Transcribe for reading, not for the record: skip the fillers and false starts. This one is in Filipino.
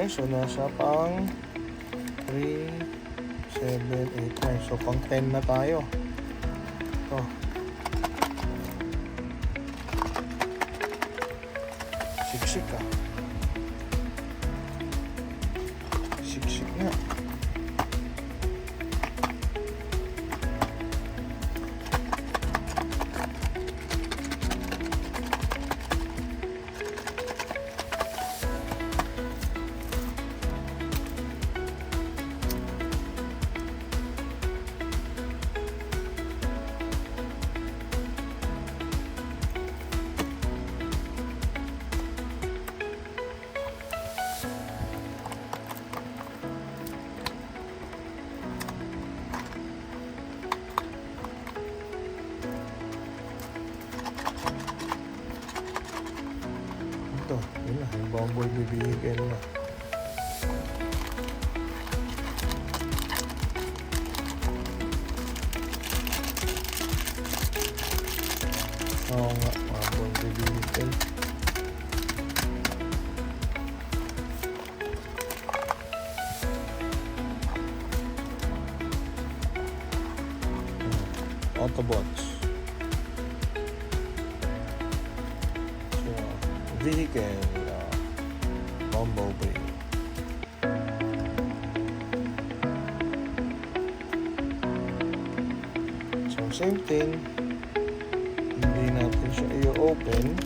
Okay, so nasa pang 3, 7, 8, 9. So pang 10 na tayo. Ito. Siksik ah. Siksik nga. Ito, yun na, yung bumble bibigyan na. Oo nga, bumble bibigyan. Autobots. So, vehicle, bumblebee. So, same thing. Hindi natin siya i-open.